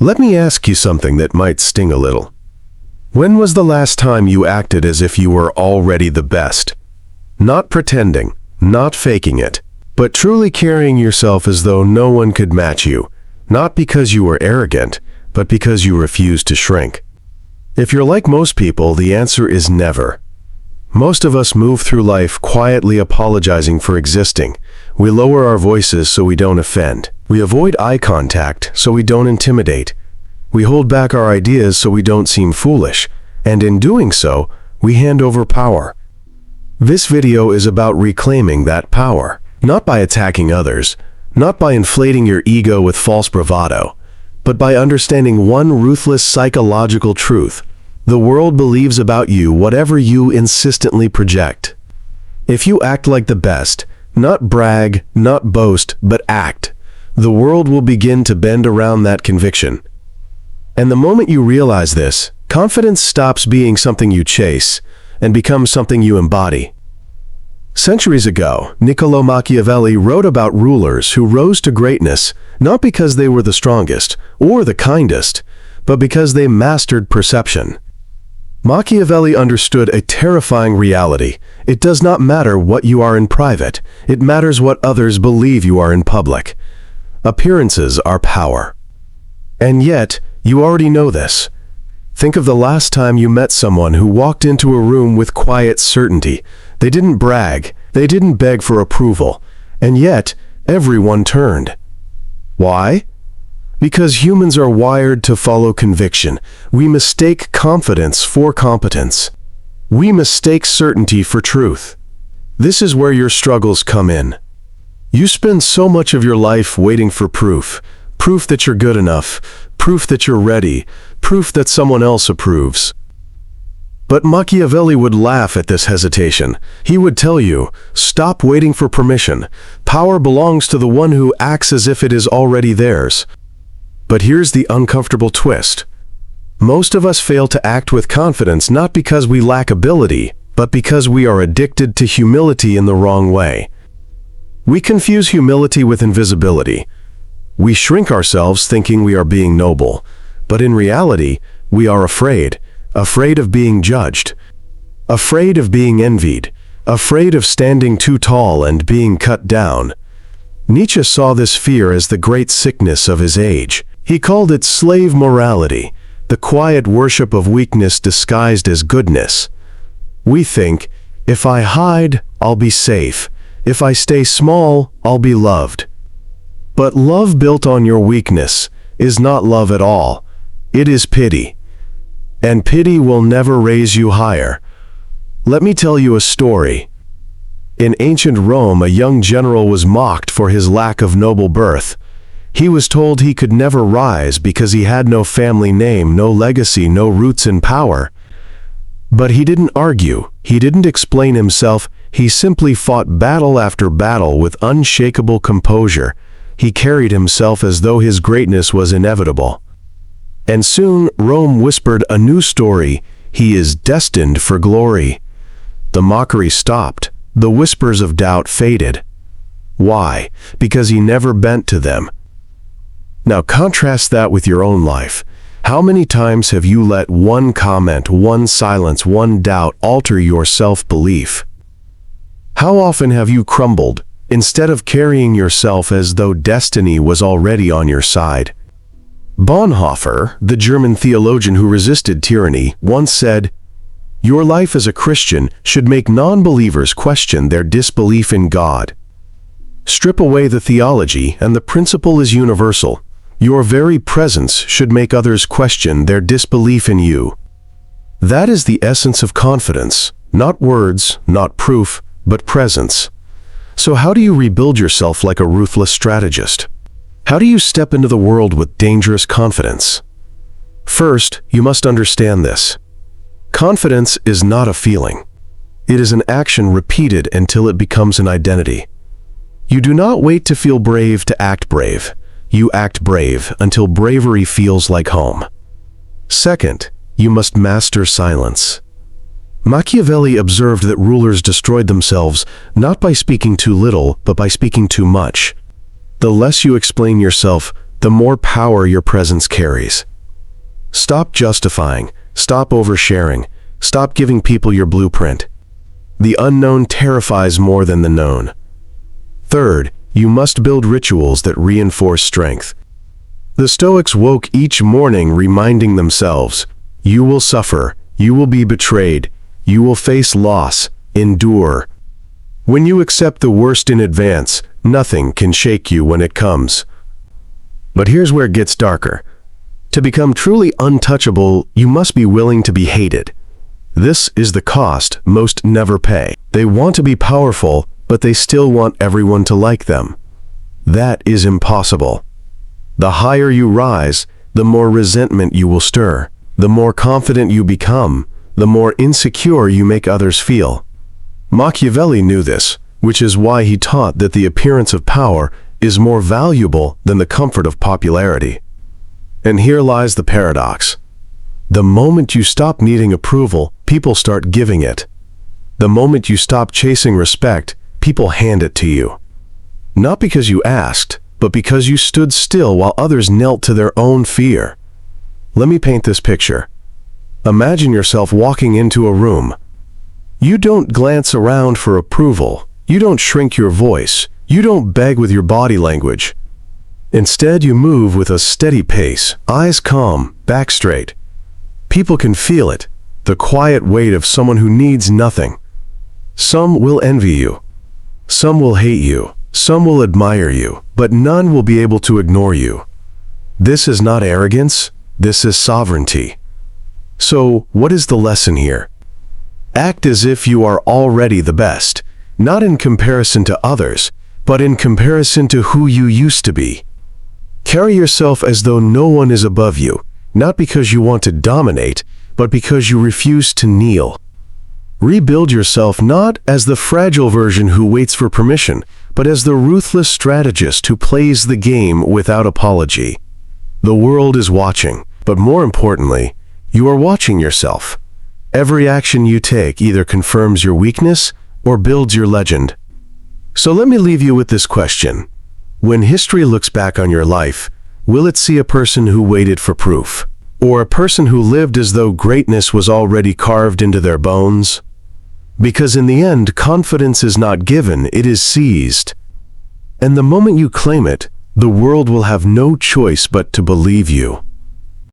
Let me ask you something that might sting a little. When was the last time you acted as if you were already the best? Not pretending, not faking it, but truly carrying yourself as though no one could match you, not because you were arrogant, but because you refused to shrink. If you're like most people, the answer is never. Most of us move through life quietly apologizing for existing. We lower our voices so we don't offend. We avoid eye contact so we don't intimidate. We hold back our ideas so we don't seem foolish. And in doing so, we hand over power. This video is about reclaiming that power, not by attacking others, not by inflating your ego with false bravado, but by understanding one ruthless psychological truth. The world believes about you whatever you insistently project. If you act like the best, not brag, not boast, but act, the world will begin to bend around that conviction. And the moment you realize this, confidence stops being something you chase and becomes something you embody. Centuries ago, Niccolo Machiavelli wrote about rulers who rose to greatness not because they were the strongest or the kindest, but because they mastered perception. Machiavelli understood a terrifying reality. It does not matter what you are in private, it matters what others believe you are in public. Appearances are power. And yet, you already know this. Think of the last time you met someone who walked into a room with quiet certainty. They didn't brag, they didn't beg for approval, and yet, everyone turned. Why? Because humans are wired to follow conviction. We mistake confidence for competence. We mistake certainty for truth. This is where your struggles come in. You spend so much of your life waiting for proof. Proof that you're good enough. Proof that you're ready. Proof that someone else approves. But Machiavelli would laugh at this hesitation. He would tell you, stop waiting for permission. Power belongs to the one who acts as if it is already theirs. But here's the uncomfortable twist. Most of us fail to act with confidence not because we lack ability, but because we are addicted to humility in the wrong way. We confuse humility with invisibility. We shrink ourselves thinking we are being noble, but in reality, we are afraid of being judged, afraid of being envied, afraid of standing too tall and being cut down. Nietzsche saw this fear as the great sickness of his age. He called it slave morality, the quiet worship of weakness disguised as goodness. We think, if I hide, I'll be safe. If I stay small, I'll be loved. But love built on your weakness is not love at all. It is pity. And pity will never raise you higher. Let me tell you a story. In ancient Rome, a young general was mocked for his lack of noble birth. He was told he could never rise because he had no family name, no legacy, no roots in power. But he didn't argue, he didn't explain himself, he simply fought battle after battle with unshakable composure. He carried himself as though his greatness was inevitable. And soon Rome whispered a new story, he is destined for glory. The mockery stopped, the whispers of doubt faded. Why? Because he never bent to them. Now contrast that with your own life. How many times have you let one comment, one silence, one doubt alter your self-belief? How often have you crumbled, instead of carrying yourself as though destiny was already on your side? Bonhoeffer, the German theologian who resisted tyranny, once said, "Your life as a Christian should make non-believers question their disbelief in God." Strip away the theology and the principle is universal. Your very presence should make others question their disbelief in you. That is the essence of confidence, not words, not proof, but presence. So how do you rebuild yourself like a ruthless strategist? How do you step into the world with dangerous confidence? First, you must understand this. Confidence is not a feeling. It is an action repeated until it becomes an identity. You do not wait to feel brave to act brave. You act brave until bravery feels like home. Second, you must master silence. Machiavelli observed that rulers destroyed themselves not by speaking too little, but by speaking too much. The less you explain yourself, the more power your presence carries. Stop justifying, stop oversharing, stop giving people your blueprint. The unknown terrifies more than the known. Third, you must build rituals that reinforce strength. The Stoics woke each morning reminding themselves, you will suffer, you will be betrayed, you will face loss, endure. When you accept the worst in advance, nothing can shake you when it comes. But here's where it gets darker. To become truly untouchable, you must be willing to be hated. This is the cost most never pay. They want to be powerful, but they still want everyone to like them. That is impossible. The higher you rise, the more resentment you will stir. The more confident you become, the more insecure you make others feel. Machiavelli knew this, which is why he taught that the appearance of power is more valuable than the comfort of popularity. And here lies the paradox. The moment you stop needing approval, people start giving it. The moment you stop chasing respect, people hand it to you. Not because you asked, but because you stood still while others knelt to their own fear. Let me paint this picture. Imagine yourself walking into a room. You don't glance around for approval. You don't shrink your voice. You don't beg with your body language. Instead, you move with a steady pace, eyes calm, back straight. People can feel it, the quiet weight of someone who needs nothing. Some will envy you. Some will hate you. Some will admire you, but none will be able to ignore you. This is not arrogance. This is sovereignty. So, what is the lesson here? Act as if you are already the best, not in comparison to others, but in comparison to who you used to be. Carry yourself as though no one is above you, not because you want to dominate, but because you refuse to kneel. Rebuild yourself not as the fragile version who waits for permission, but as the ruthless strategist who plays the game without apology. The world is watching, but more importantly, you are watching yourself. Every action you take either confirms your weakness or builds your legend. So let me leave you with this question. When history looks back on your life, will it see a person who waited for proof? Or a person who lived as though greatness was already carved into their bones? Because in the end, confidence is not given, it is seized. And the moment you claim it, the world will have no choice but to believe you.